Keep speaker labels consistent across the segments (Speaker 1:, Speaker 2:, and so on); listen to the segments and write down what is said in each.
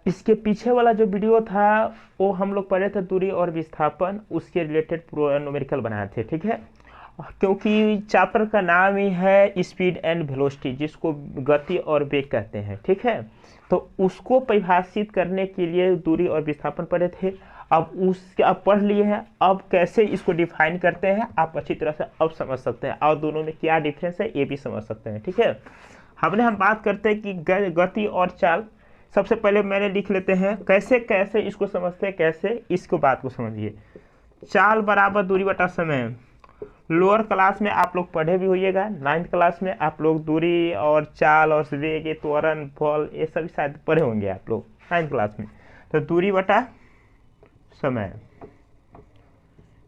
Speaker 1: इसके पीछे वाला जो वीडियो था वो हम लोग पढ़े थे दूरी और विस्थापन, उसके रिलेटेड पूरा न्यूमेरिकल बनाए थे, ठीक है। क्योंकि चैप्टर का नाम ही है स्पीड एंड वेलोसिटी, जिसको गति और वेग कहते हैं, ठीक है। तो उसको परिभाषित करने के लिए दूरी और विस्थापन पढ़े थे। अब पढ़ लिए हैं, अब कैसे इसको डिफाइन करते हैं आप अच्छी तरह से अब समझ सकते हैं, और दोनों में क्या डिफरेंस है ये भी समझ सकते हैं, ठीक है। हम बात करते हैं कि गति और चाल। सबसे पहले मैंने लिख लेते हैं कैसे कैसे इसको समझते हैं, कैसे इसको बात को समझिए। चाल बराबर दूरी बटा समय। लोअर क्लास में आप लोग पढ़े भी होइएगा, 9th क्लास में आप लोग दूरी और चाल और वेग, त्वरण, बल, ये सभी शायद पढ़े होंगे आप लोग 9th क्लास में। तो दूरी बटा समय,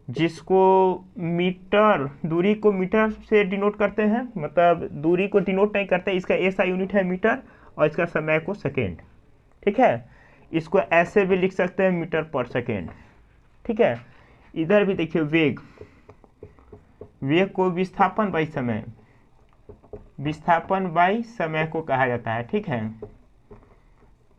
Speaker 1: जिसको मीटर, दूरी को मीटर से डिनोट करते हैं, मतलब दूरी को डिनोट नहीं करते, इसका ऐसा यूनिट है मीटर, और इसका समय को सेकेंड, ठीक है। इसको ऐसे भी लिख सकते हैं मीटर पर सेकेंड, ठीक है। इधर भी देखिए वेग, वेग को विस्थापन बाई समय, विस्थापन बाई समय को कहा जाता है, ठीक है।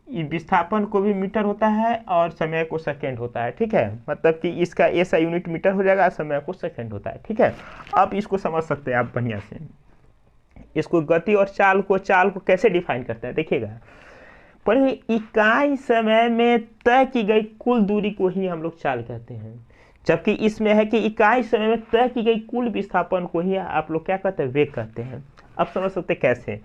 Speaker 1: विस्थापन को भी मीटर होता है और समय को सेकेंड होता है, ठीक है। मतलब कि इसका ऐसा यूनिट मीटर हो जाएगा, समय को सेकेंड होता है, ठीक है। अब इसको समझ सकते हैं आप बढ़िया से। इसको गति और चाल को कैसे डिफाइन करते हैं देखिएगा। पर इकाई समय में तय की गई कुल दूरी को ही हम लोग चाल कहते हैं, जबकि इसमें है कि इकाई समय में तय की गई कुल विस्थापन को ही आप लोग क्या कहते हैं, वेग कहते हैं। अब समझ सकते कैसे।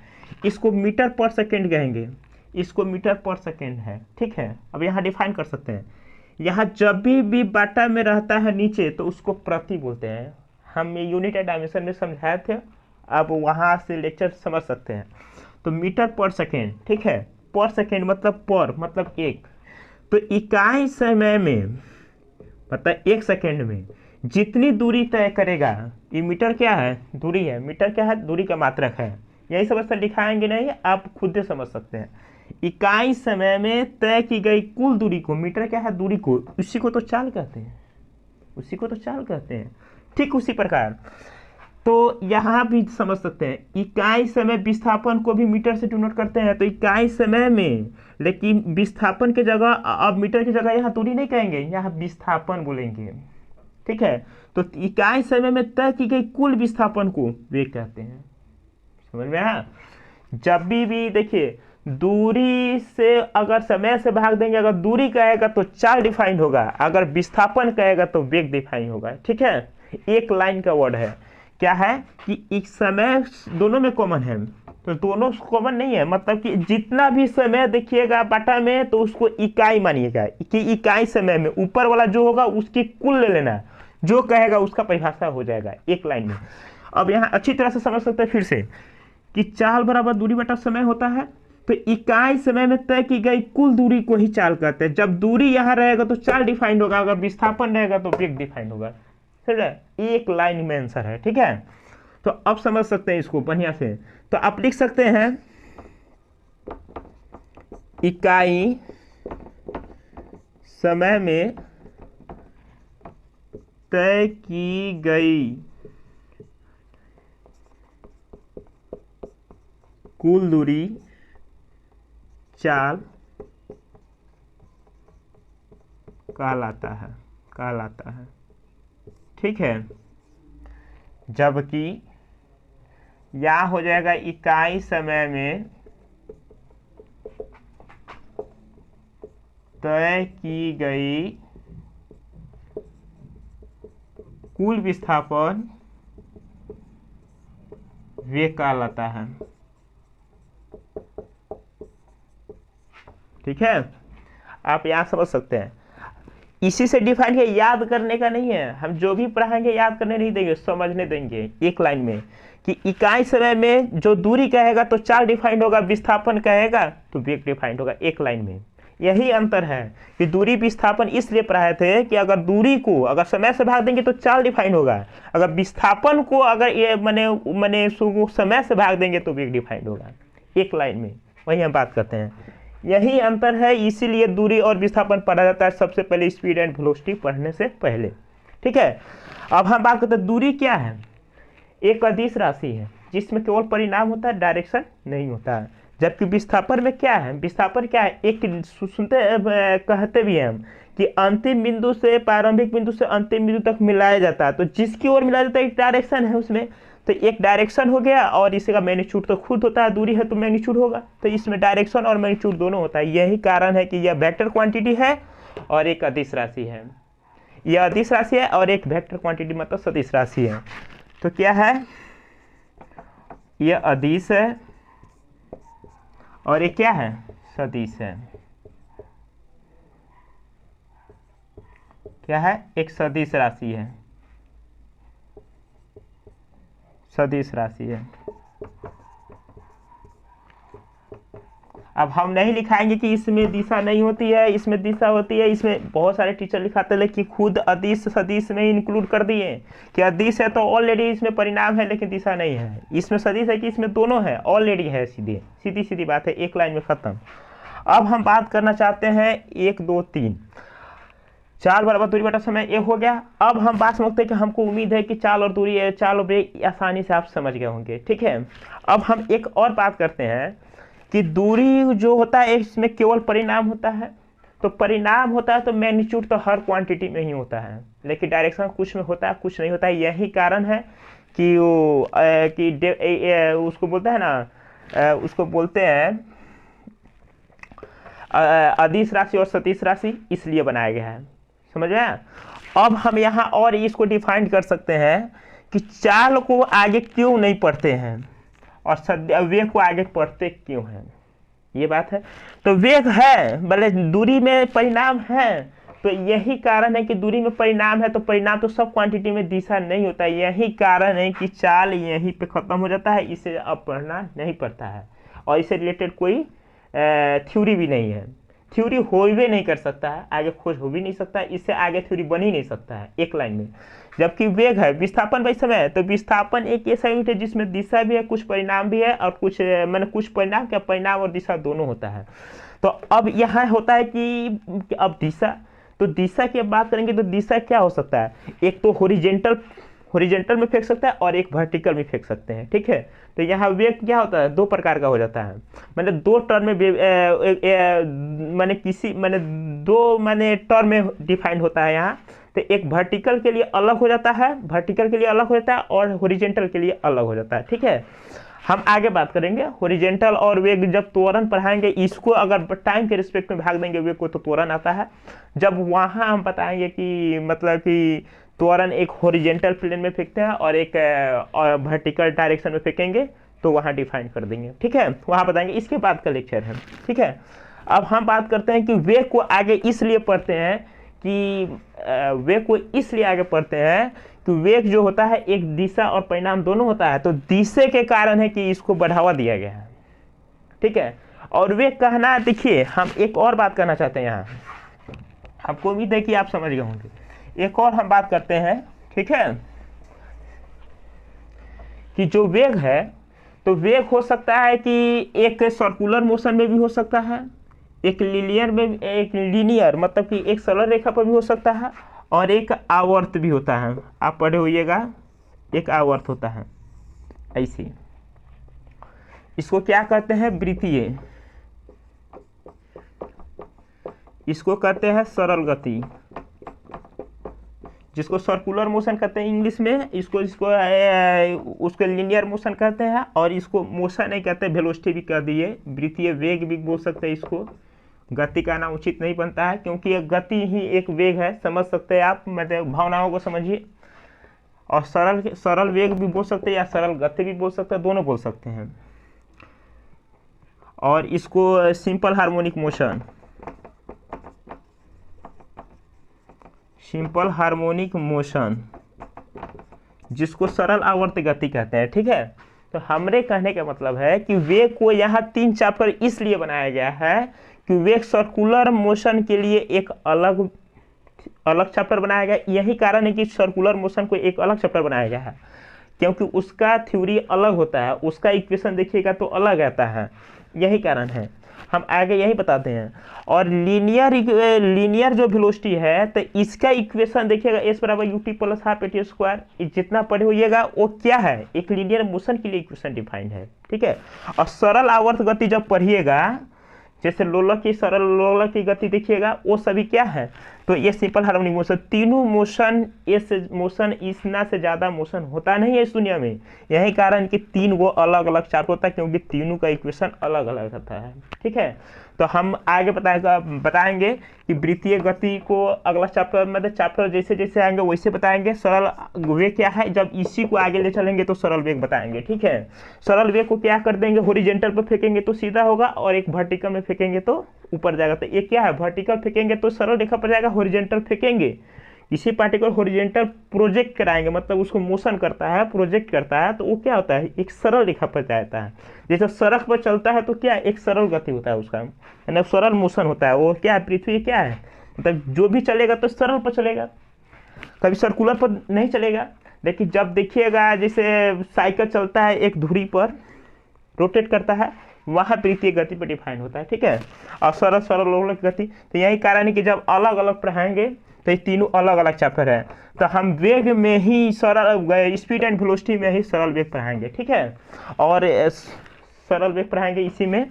Speaker 1: इसको मीटर पर सेकेंड कहेंगे, इसको मीटर पर सेकेंड है, ठीक है। अब यहाँ डिफाइन कर सकते हैं, यहाँ जब भी बाटा में रहता है नीचे तो उसको प्रति बोलते हैं। हम यूनिट एंड डायमेंशन में समझाए थे, अब वहाँ से लेक्चर समझ सकते हैं। तो मीटर पर सेकेंड, ठीक है। पर सेकेंड मतलब पर, मतलब एक। तो इकाई समय में मतलब एक सेकेंड में जितनी दूरी तय करेगा, ये मीटर क्या है, दूरी है, मीटर क्या है, दूरी का मात्रक है। यही समझ दिखाएंगे नहीं, आप खुद से समझ सकते हैं। इकाई समय में तय की गई कुल दूरी को, मीटर क्या है, दूरी को, उसी को तो चाल कहते हैं, उसी को तो चाल कहते हैं। ठीक उसी प्रकार तो यहाँ भी समझ सकते हैं, इकाई समय विस्थापन को भी मीटर से डिनोट करते हैं। तो इकाई समय में, लेकिन विस्थापन के जगह, अब मीटर की जगह यहाँ दूरी नहीं कहेंगे, यहाँ विस्थापन बोलेंगे, ठीक है। तो इकाई समय में तय की गई कुल विस्थापन को वेग कहते हैं। समझ में आया। जब भी देखिए, दूरी से अगर समय से भाग देंगे, अगर दूरी कहेगा तो चाल डिफाइन होगा, अगर विस्थापन कहेगा तो वेग डिफाइन होगा, ठीक है। एक लाइन का वर्ड है, क्या है कि एक समय दोनों में कॉमन है, तो दोनों कॉमन नहीं है, मतलब कि जितना भी समय देखिएगा बाटा में तो उसको इकाई मानिएगा कि इकाई समय में ऊपर वाला जो होगा उसकी कुल ले लेना, जो कहेगा उसका परिभाषा हो जाएगा एक लाइन में। अब यहाँ अच्छी तरह से समझ सकते हैं फिर से कि चाल बराबर दूरी बटा समय होता है। तो इकाई समय में तय की गई कुल दूरी को ही चाल कहते हैं। जब दूरी यहाँ रहेगा तो चाल डिफाइंड होगा, अगर विस्थापन रहेगा तो वेग डिफाइंड होगा, ठीक है। एक लाइन में आंसर है, ठीक है। तो अब समझ सकते हैं इसको बढ़िया से। तो आप लिख सकते हैं इकाई समय में तय की गई कुल दूरी चाल कहलाता है, ठीक है। जबकि यह हो जाएगा इकाई समय में तय की गई कुल विस्थापन वेग कहलाता है, ठीक है। आप यहां समझ सकते हैं, इसी से डिफाइन किया, याद करने का नहीं है। हम जो भी पढ़ाएंगे याद करने नहीं देंगे, समझने देंगे एक लाइन में कि इकाई समय में जो दूरी कहेगा तो चाल डिफाइंड होगा, विस्थापन कहेगा तो वेग डिफाइंड होगा, एक लाइन में। यही अंतर है कि दूरी विस्थापन इसलिए पढ़ाए थे कि अगर दूरी को अगर समय से भाग देंगे तो चाल डिफाइंड होगा, अगर विस्थापन को अगर ये मने समय से भाग देंगे तो वेग डिफाइंड होगा, एक लाइन में। वही हम बात करते हैं, यही अंतर है। इसीलिए दूरी और विस्थापन पढ़ा जाता है सबसे पहले स्पीड एंड वेलोसिटी पढ़ने से पहले, ठीक है। अब हम बात करते हैं दूरी क्या है। एक अदिश राशि है जिसमें केवल परिणाम होता है, डायरेक्शन नहीं होता है। जबकि विस्थापन में क्या है, विस्थापन क्या है, एक कहते भी हैं हम कि अंतिम बिंदु से प्रारंभिक बिंदु से अंतिम बिंदु तक मिलाया जाता है। तो जिसकी ओर मिलाया जाता है एक डायरेक्शन है उसमें, तो एक डायरेक्शन हो गया और इसका मैग्नीट्यूड तो खुद होता है, दूरी है तो मैग्नीट्यूड होगा। तो इसमें डायरेक्शन और मैग्नीट्यूड दोनों होता है। यही कारण है कि यह वेक्टर क्वांटिटी है और एक अदिश राशि है। यह अदिश राशि है और एक वेक्टर क्वांटिटी मतलब सदिश राशि है। तो क्या है, यह अदिश है और ये क्या है, सदिश है। क्या है, एक सदिश राशि है, सदिश राशि है। अब हम नहीं लिखाएंगे कि इसमें दिशा नहीं होती है, इसमें दिशा होती है। इसमें बहुत सारे टीचर लिखाते हैं लेकिन खुद अदिश सदिश में इंक्लूड कर दिए कि अदिश है तो ऑलरेडी इसमें परिणाम है लेकिन दिशा नहीं है। इसमें सदिश है कि इसमें दोनों है, ऑलरेडी है, सीधी सीधी सीधी बात है, एक लाइन में खत्म। अब हम बात करना चाहते हैं 1 2 3 चाल बराबर दूरी बटा समय, ये हो गया। अब हम बात समझते हैं कि हमको उम्मीद है कि चाल और दूरी है, चाल और ब्रेक आसानी से आप समझ गए होंगे, ठीक है। अब हम एक और बात करते हैं कि दूरी जो होता है इसमें केवल परिणाम होता है। तो परिणाम होता है तो मैग्नीट्यूड तो हर क्वांटिटी में ही होता है, लेकिन डायरेक्शन कुछ में होता है कुछ नहीं होता है। यही कारण है कि वो उसको बोलते हैं ना, उसको बोलते हैं अदिश राशि और सदिश राशि, इसलिए बनाया गया है, समझ आया। अब हम यहाँ और इसको डिफाइन कर सकते हैं कि चाल को आगे क्यों नहीं पढ़ते हैं और वेग को आगे पढ़ते क्यों हैं, ये बात है। तो वेग है भले दूरी में परिणाम है, तो यही कारण है कि दूरी में परिणाम है तो परिणाम तो सब क्वांटिटी में दिशा नहीं होता है। यही कारण है कि चाल यहीं पे खत्म हो जाता है, इसे अब पढ़ना नहीं पड़ता है और इससे रिलेटेड कोई थ्योरी भी नहीं है। थ्योरी हो भी नहीं कर सकता है, आगे खोज हो भी नहीं सकता है, इससे आगे थ्योरी बन ही नहीं सकता है एक लाइन में। जबकि वेग है, विस्थापन भाई समय है, तो विस्थापन एक ऐसा यूनिट है जिसमें दिशा भी है, कुछ परिणाम भी है और कुछ मैंने कुछ परिणाम क्या, परिणाम और दिशा दोनों होता है। तो अब यहाँ होता है कि अब दिशा, तो दिशा की बात करेंगे तो दिशा क्या हो सकता है, एक तो हॉरिजेंटल में फेंक सकता है और एक वर्टिकल में फेंक सकते हैं, ठीक है। तो यहाँ वेग क्या होता है, दो प्रकार का हो जाता है, मैंने दो टर्म में मैंने किसी मैंने दो मैंने टर्म में डिफाइंड होता है यहाँ। तो एक वर्टिकल के लिए अलग हो जाता है, वर्टिकल के लिए अलग हो जाता है और हॉरिजेंटल के लिए अलग हो जाता है, ठीक है। हम आगे बात करेंगे हॉरिजेंटल और वेग जब त्वरण पढ़ाएंगे, इसको अगर टाइम के रिस्पेक्ट में भाग देंगे वेग को तो त्वरण आता है। जब वहाँ हम बताएंगे कि मतलब कि त्वरण एक हॉरिजेंटल प्लेन में फेंकते हैं और एक वर्टिकल डायरेक्शन में फेंकेंगे, तो वहाँ डिफाइन कर देंगे, ठीक है, वहाँ बताएंगे। इसके बाद का लेक्चर है, ठीक है। अब हम बात करते हैं कि वेग को आगे इसलिए पढ़ते हैं कि वेग को इसलिए आगे पढ़ते हैं कि वेग जो होता है एक दिशा और परिणाम दोनों होता है, तो दिशा के कारण है कि इसको बढ़ावा दिया गया है, ठीक है। और वेग कहना, देखिए हम एक और बात करना चाहते हैं यहाँ, आपको उम्मीद है कि आप समझ गए होंगे। एक और हम बात करते हैं, ठीक है, कि जो वेग है, तो वेग हो सकता है कि एक सर्कुलर मोशन में भी हो सकता है, एक लीनियर मतलब कि एक सरल रेखा पर भी हो सकता है और एक आवर्त भी होता है। आप पढ़े होइएगा, एक आवर्त होता है ऐसी, इसको क्या कहते हैं, वृत्तीय, इसको कहते हैं सरल गति, जिसको सर्कुलर मोशन कहते हैं इंग्लिश में, इसको उसको लीनियर मोशन कहते हैं और इसको मोशन नहीं कहते, वेलोसिटी भी कह दिए, वृत्तीय वेग भी बोल सकते हैं इसको। गति का नाम उचित नहीं बनता है क्योंकि ये गति ही एक वेग है, समझ सकते हैं आप, मतलब भावनाओं को समझिए। और सरल वेग भी बोल सकते हैं या सरल गति भी बोल सकते हैं, दोनों बोल सकते हैं। और इसको simple harmonic motion, simple harmonic motion, जिसको सरल आवर्त गति कहते हैं, ठीक है। तो हमारे कहने का मतलब है कि वेग को यहाँ 3 चैप्टर इसलिए बनाया गया है कि वेग सर्कुलर मोशन के लिए एक अलग चैप्टर बनाया गया। यही कारण है कि सर्कुलर मोशन को एक अलग चैप्टर बनाया गया है, क्योंकि उसका थ्योरी अलग होता है, उसका इक्वेशन देखिएगा तो अलग आता है, यही कारण है, हम आगे यही बताते हैं। और लीनियर जो वेलोसिटी है तो इसका इक्वेशन देखिएगा, एस बराबर U T plus half A T square, जितना पढ़े होइएगा वो क्या है, एक लीनियर मोशन के लिए इक्वेशन डिफाइंड है, ठीक है। और सरल आवर्त गति जब पढ़िएगा, जैसे लोलक की सरल लोलक की गति देखिएगा, वो सभी क्या है, तो ये सिंपल हार्मोनिक मोशन, तीनों मोशन, इस मोशन इतना से ज़्यादा मोशन होता नहीं है इस दुनिया में। यही कारण कि तीन वो अलग अलग चार्ट होता है, क्योंकि तीनों का इक्वेशन अलग अलग होता है, ठीक है। तो हम आगे बताएंगे कि वृत्तीय गति को अगला चैप्टर, मतलब चैप्टर जैसे जैसे आएंगे वैसे बताएंगे। सरल वेग क्या है, जब इसी को आगे ले चलेंगे तो सरल वेग बताएंगे, ठीक है। सरल वेग को क्या कर देंगे, हॉरिजॉन्टल पर फेंकेंगे तो सीधा होगा, और एक वर्टिकल में फेंकेंगे तो ऊपर जाएगा। तो ये क्या है, वर्टिकल फेंकेंगे तो सरल रेखा पर जाएगा, हॉरिजॉन्टल फेंकेंगे किसी पार्टिकल हॉरिजॉन्टल प्रोजेक्ट कराएंगे, मतलब उसको मोशन करता है, प्रोजेक्ट करता है, तो वो क्या होता है, एक सरल रेखा पर जाता है। जैसे सड़क पर चलता है तो क्या, एक सरल गति होता है उसका, यानी सरल मोशन होता है। वो क्या है, पृथ्वी क्या है, मतलब जो भी चलेगा तो सरल पर चलेगा, कभी सर्कुलर पर नहीं चलेगा। लेकिन जब देखिएगा जैसे साइकिल चलता है एक धुरी पर, रोटेट करता है, वहाँ वृत्तीय गति पर डिफाइन होता है, ठीक है। और सरल सरल लोलक गति, तो यही कारण है कि जब अलग अलग पढ़ाएंगे तो ये तीनों अलग अलग चैप्टर है। तो हम वेग में ही सरल, स्पीड एंड वेलोसिटी में ही सरल वेग पढ़ाएंगे, ठीक है। और सरल वेग पढ़ाएंगे, इसी में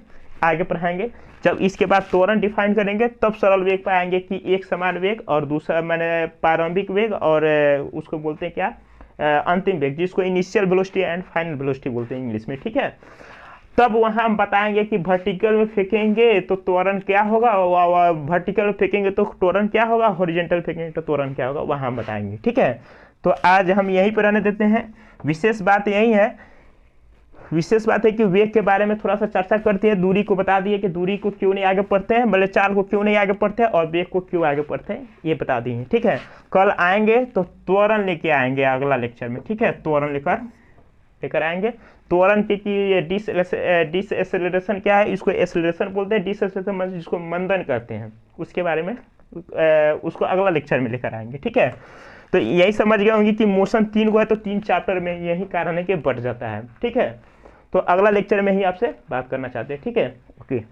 Speaker 1: आगे पढ़ाएंगे। जब इसके बाद त्वरण डिफाइन करेंगे तब सरल वेग पाएंगे कि एक समान वेग और दूसरा मैंने प्रारंभिक वेग, और उसको बोलते हैं क्या, अंतिम वेग, जिसको initial velocity and final velocity बोलते हैं इंग्लिश में, ठीक है। तब वहाँ हम बताएंगे कि वर्टिकल में फेंकेंगे तो त्वरण क्या होगा, वर्टिकल में फेंकेंगे तो त्वरण क्या होगा, हॉरिजॉन्टल फेंकेंगे तो त्वरण क्या होगा, वहाँ हम बताएंगे, ठीक है। तो आज हम यहीं पर रहने देते हैं। विशेष बात यही है, विशेष बात है कि वेग के बारे में थोड़ा सा चर्चा करती है। दूरी को बता दिए कि दूरी को क्यों नहीं आगे पढ़ते हैं, बल्कि चाल को क्यों नहीं आगे पढ़ते हैं, और वेग को क्यों आगे पढ़ते हैं, ये बता दिए, ठीक है। कल आएंगे तो त्वरण लेके आएंगे अगला लेक्चर में, ठीक है। त्वरण लेकर आएंगे। त्वरण की डिस एक्सेलरेशन क्या है, इसको एक्सेलरेशन बोलते हैं, डिस एक्सेलरेशन जिसको मंदन करते हैं, उसके बारे में उसको अगला लेक्चर में लेकर आएंगे, ठीक है। तो यही समझ गए होंगे कि मोशन तीन को है तो तीन चैप्टर में यही कारण है कि बढ़ जाता है, ठीक है। तो अगला लेक्चर में ही आपसे बात करना चाहते हैं, ठीक है, ओके।